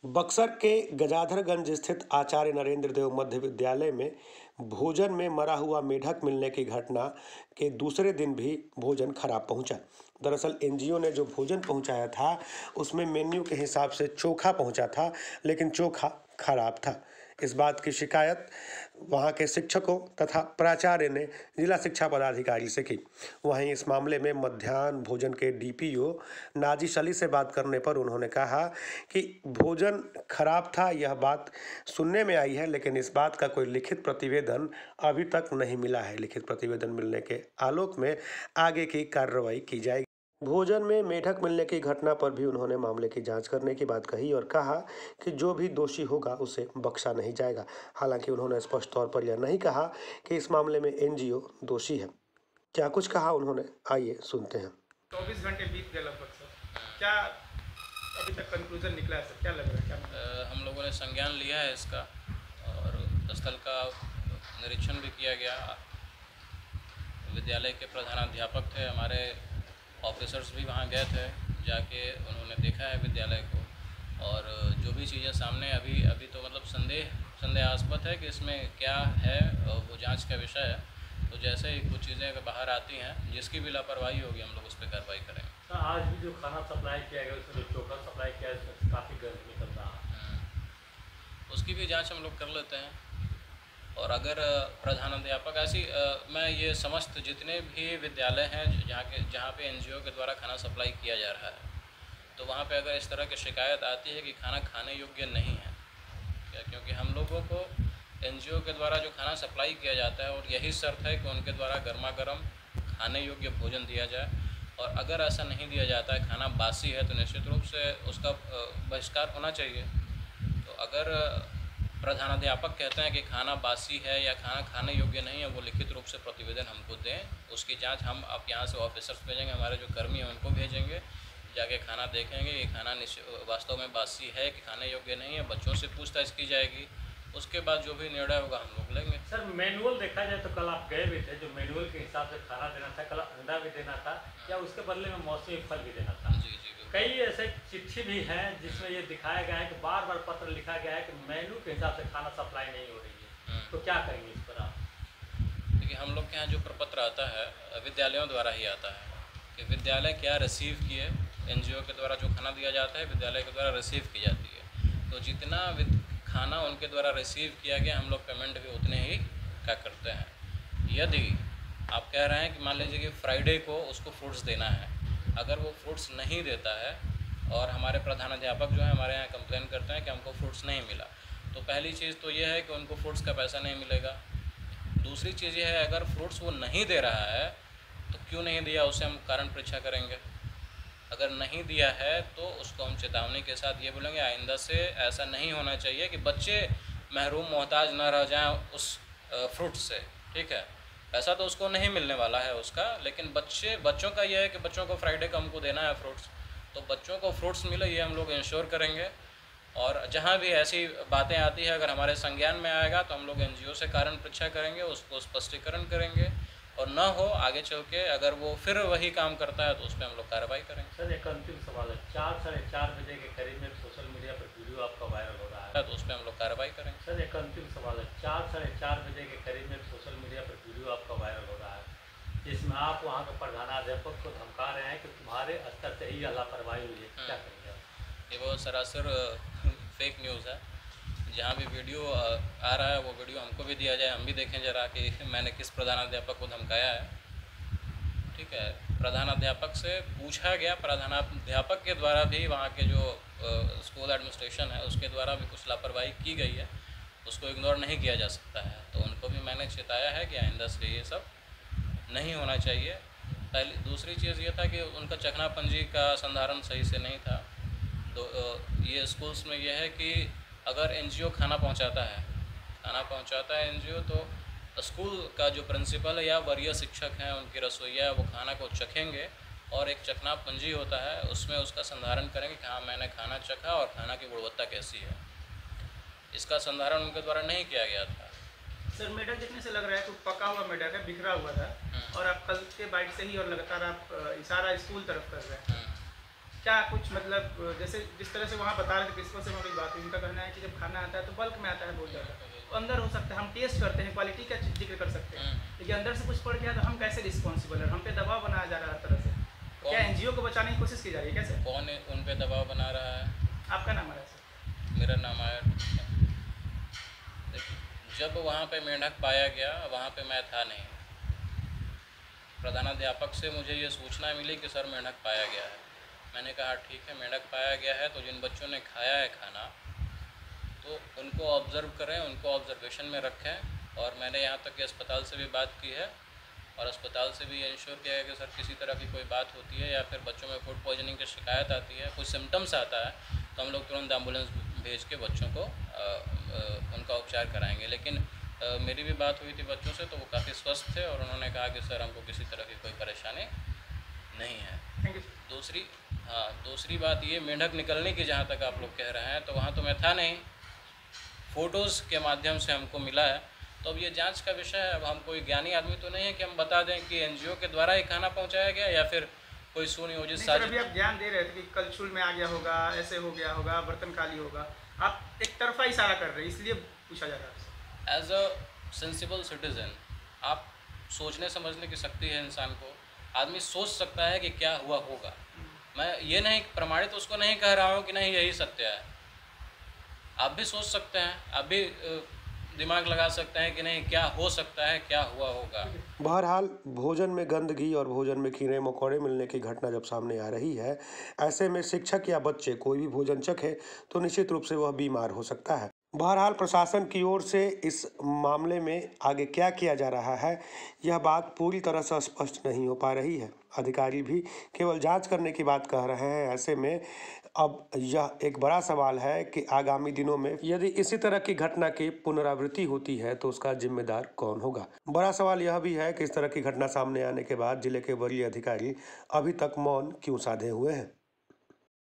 बक्सर के गजाधरगंज स्थित आचार्य नरेंद्र देव मध्य विद्यालय में भोजन में मरा हुआ मेढक मिलने की घटना के दूसरे दिन भी भोजन खराब पहुंचा। दरअसल एनजीओ ने जो भोजन पहुंचाया था उसमें मेन्यू के हिसाब से चोखा पहुंचा था, लेकिन चोखा खराब था। इस बात की शिकायत वहां के शिक्षकों तथा प्राचार्य ने जिला शिक्षा पदाधिकारी से की। वहीं इस मामले में मध्याह्न भोजन के डीपीओ नाजिश अली से बात करने पर उन्होंने कहा कि भोजन खराब था, यह बात सुनने में आई है, लेकिन इस बात का कोई लिखित प्रतिवेदन अभी तक नहीं मिला है। लिखित प्रतिवेदन मिलने के आलोक में आगे की कार्रवाई की जाएगी। भोजन में मेढक मिलने की घटना पर भी उन्होंने मामले की जांच करने की बात कही और कहा कि जो भी दोषी होगा उसे बख्शा नहीं जाएगा। हालांकि उन्होंने स्पष्ट तौर पर यह नहीं कहा कि इस मामले में एनजीओ दोषी है। क्या कुछ कहा उन्होंने, आइए सुनते हैं। 24 घंटे बीत गए लगभग सर, क्या अभी तक कंक्लूजन निकला है सर? क्या लग रहा है, क्या हम लोगों ने संज्ञान लिया है इसका और स्थल का निरीक्षण भी किया गया। विद्यालय के प्रधानाध्यापक थे, हमारे ऑफिसर्स भी वहाँ गए थे, जाके उन्होंने देखा है विद्यालय को और जो भी चीज़ें सामने अभी तो मतलब संदेहास्पद है कि इसमें क्या है, वो जांच का विषय है। तो जैसे ही कुछ चीज़ें अगर बाहर आती हैं, जिसकी भी लापरवाही होगी हम लोग उस पर कार्रवाई करेंगे। सर, आज भी जो खाना सप्लाई किया गया उसमें जो चोखा सप्लाई किया है उसमें काफ़ी गंद निकल रहा है, उसकी भी जांच हम लोग कर लेते हैं। और अगर प्रधानाध्यापक मैं ये समस्त जितने भी विद्यालय हैं जहाँ पे एनजीओ के द्वारा खाना सप्लाई किया जा रहा है, तो वहाँ पे अगर इस तरह की शिकायत आती है कि खाना खाने योग्य नहीं है, क्योंकि हम लोगों को एनजीओ के द्वारा जो खाना सप्लाई किया जाता है और यही शर्त है कि उनके द्वारा गर्मा गर्म खाने योग्य भोजन दिया जाए, और अगर ऐसा नहीं दिया जाता है, खाना बासी है, तो निश्चित रूप से उसका बहिष्कार होना चाहिए। तो अगर प्रधानाध्यापक कहते हैं कि खाना बासी है या खाना खाने योग्य नहीं है, वो लिखित रूप से प्रतिवेदन हमको दें, उसकी जांच हम अब यहाँ से ऑफिसर्स भेजेंगे, हमारे जो कर्मी हैं उनको भेजेंगे, जाके खाना देखेंगे कि खाना वास्तव में बासी है कि खाने योग्य नहीं है। बच्चों से पूछताछ की जाएगी, उसके बाद जो भी निर्णय होगा हम लोग लेंगे। सर, मैनुअल देखा जाए तो कल आप गए भी थे, जो मैनुअल के हिसाब से खाना देना था, कल अंडा भी देना था या उसके बदले में मौसमी फल भी देना था। जी जी, कई ऐसे चिट्ठी भी हैं जिसमें ये दिखाया गया है कि बार बार पत्र लिखा गया है कि मेन्यू के हिसाब से खाना सप्लाई नहीं हो रही है, तो क्या करेंगे इस पर आप? देखिए, हम लोग के यहाँ जो प्रपत्र आता है विद्यालयों द्वारा ही आता है कि विद्यालय क्या रिसीव किए, एनजीओ के द्वारा जो खाना दिया जाता है विद्यालय के द्वारा रिसीव की जाती है, तो जितना खाना उनके द्वारा रिसीव किया गया हम लोग पेमेंट भी उतने ही का करते हैं। यदि आप कह रहे हैं कि मान लीजिए कि फ्राइडे को उसको फ्रूट्स देना है, अगर वो फ्रूट्स नहीं देता है और हमारे प्रधानाध्यापक जो है हमारे यहाँ कंप्लेन करते हैं कि हमको फ्रूट्स नहीं मिला, तो पहली चीज़ तो ये है कि उनको फ्रूट्स का पैसा नहीं मिलेगा। दूसरी चीज़ ये है, अगर फ्रूट्स वो नहीं दे रहा है तो क्यों नहीं दिया, उसे हम कारण परीक्षा करेंगे। अगर नहीं दिया है तो उसको हम चेतावनी के साथ ये बोलेंगे, आइंदा से ऐसा नहीं होना चाहिए कि बच्चे महरूम मोहताज न रह जाएं उस फ्रूट से। ठीक है, पैसा तो उसको नहीं मिलने वाला है उसका, लेकिन बच्चों का ये है कि बच्चों को फ्राइडे को हमको देना है फ्रूट्स, तो बच्चों को फ्रूट्स मिले ये हम लोग इंश्योर करेंगे। और जहाँ भी ऐसी बातें आती है, अगर हमारे संज्ञान में आएगा तो हम लोग एनजीओ से कारण परीक्षा करेंगे, उसको स्पष्टीकरण करेंगे, और न हो आगे चल के अगर वो फिर वही काम करता है तो उस पर हम लोग कार्रवाई करेंगे। सर, एक अंतिम सवाल है, 4-4:30 बजे के करीब में सोशल मीडिया पर वीडियो आपका वायरल हो रहा है, तो उस पर हम लोग कार्रवाई करेंगे। सर, एक अंतिम सवाल है, 4-4:30 बजे के करीब में सोशल मीडिया पर वीडियो आपका वायरल हो रहा है, जिसमें आप वहाँ के प्रधानाध्यापक को धमका रहे हैं कि तुम्हारे स्तर से ही लापरवाही हुई है, क्या करेंगे आप? ये वो सरासर फेक न्यूज़ है। जहाँ भी वीडियो आ रहा है वो वीडियो हमको भी दिया जाए, हम भी देखें जरा कि मैंने किस प्रधानाध्यापक को धमकाया है। ठीक है, प्रधानाध्यापक से पूछा गया, प्रधानाध्यापक के द्वारा भी वहाँ के जो स्कूल एडमिनिस्ट्रेशन है उसके द्वारा भी कुछ लापरवाही की गई है, उसको इग्नोर नहीं किया जा सकता है। तो उनको भी मैंने चेताया है कि आइंदा से ये सब नहीं होना चाहिए। दूसरी चीज़ ये था कि उनका चखना पंजी का संधारण सही से नहीं था। तो ये स्कूल्स में ये है कि अगर एनजीओ खाना पहुंचाता है एनजीओ, तो स्कूल का जो प्रिंसिपल है या वरीय शिक्षक हैं, उनकी रसोइया वो खाना को चखेंगे और एक चखना पंजी होता है, उसमें उसका संधारण करेंगे कि हाँ मैंने खाना चखा और खाना की गुणवत्ता कैसी है। इसका संधारण उनके द्वारा नहीं किया गया था। सर, मेढक देखने से लग रहा है तो पका हुआ मेढक है, बिखरा हुआ था, और आप कल के बाइट से ही और लगातार आप इशारा स्कूल तरफ कर रहे हैं, क्या कुछ मतलब जैसे जिस तरह से वहाँ बता रहे थे प्रिंसिपल से हमारी बात हुई, उनका कहना है कि जब खाना आता है तो बल्क में आता है बहुत ज़्यादा, तो अंदर हो सकता है हम टेस्ट करते हैं, क्वालिटी का जिक्र कर सकते हैं, लेकिन अंदर से कुछ पड़ गया तो हम कैसे रिस्पॉन्सिबल है, हम पे दबाव बनाया जा रहा है हर तरह से। तो क्या एनजीओ को बचाने की कोशिश की जा रही है कैसे? कौन उन पे दबाव बना रहा है? आपका नाम है सर? मेरा नाम आया। जब वहाँ पे मेंढक पाया गया वहाँ पे मैं था नहीं। प्रधानाध्यापक से मुझे ये सूचना मिली कि सर मेंढक पाया गया है। मैंने कहा ठीक है, मेंढक पाया गया है तो जिन बच्चों ने खाया है खाना तो उनको ऑब्ज़र्व करें, उनको ऑब्जर्वेशन में रखें। और मैंने यहाँ तक कि अस्पताल से भी बात की है और अस्पताल से भी ये इंश्योर किया है कि सर किसी तरह की कोई बात होती है या फिर बच्चों में फूड पॉइजनिंग की शिकायत आती है, कुछ सिम्टम्स आता है तो हम लोग तुरंत एम्बुलेंस भेज के बच्चों को उनका उपचार कराएंगे। लेकिन मेरी भी बात हुई थी बच्चों से तो वो काफ़ी स्वस्थ थे और उन्होंने कहा कि सर हमको किसी तरह की कोई परेशानी नहीं है। Thank you. दूसरी बात ये, मेंढक निकलने की जहाँ तक आप लोग कह रहे हैं तो वहाँ तो मैं था नहीं, फ़ोटोज़ के माध्यम से हमको मिला है। तो अब ये जांच का विषय है। अब हम कोई ज्ञानी आदमी तो नहीं है कि हम बता दें कि एनजीओ के द्वारा ही खाना पहुँचाया गया या फिर कोई सुनियोजित साजिश। अभी आप ध्यान दे रहे थे कि कलछुल में आ गया होगा, ऐसे हो गया होगा, बर्तन खाली होगा, आप एक तरफा इशारा कर रहे हैं, इसलिए पूछा जा रहा है। एज अ सेंसिबल सिटीजन, आप सोचने समझने की शक्ति है इंसान को, आदमी सोच सकता है कि क्या हुआ होगा। मैं ये नहीं प्रमाणित उसको नहीं कह रहा हूँ कि नहीं यही सत्य है, आप भी सोच सकते हैं, आप भी दिमाग लगा सकते हैं कि नहीं क्या हो सकता है, क्या हुआ होगा। बहरहाल भोजन में गंदगी और भोजन में कीड़े मकोड़े मिलने की घटना जब सामने आ रही है, ऐसे में शिक्षक या बच्चे कोई भी भोजन चखे तो निश्चित रूप से वह बीमार हो सकता है। बहरहाल प्रशासन की ओर से इस मामले में आगे क्या किया जा रहा है, यह बात पूरी तरह से स्पष्ट नहीं हो पा रही है। अधिकारी भी केवल जांच करने की बात कह रहे हैं। ऐसे में अब यह एक बड़ा सवाल है कि आगामी दिनों में यदि इसी तरह की घटना की पुनरावृत्ति होती है तो उसका जिम्मेदार कौन होगा। बड़ा सवाल यह भी है कि इस तरह की घटना सामने आने के बाद जिले के वरीय अधिकारी अभी तक मौन क्यों साधे हुए हैं।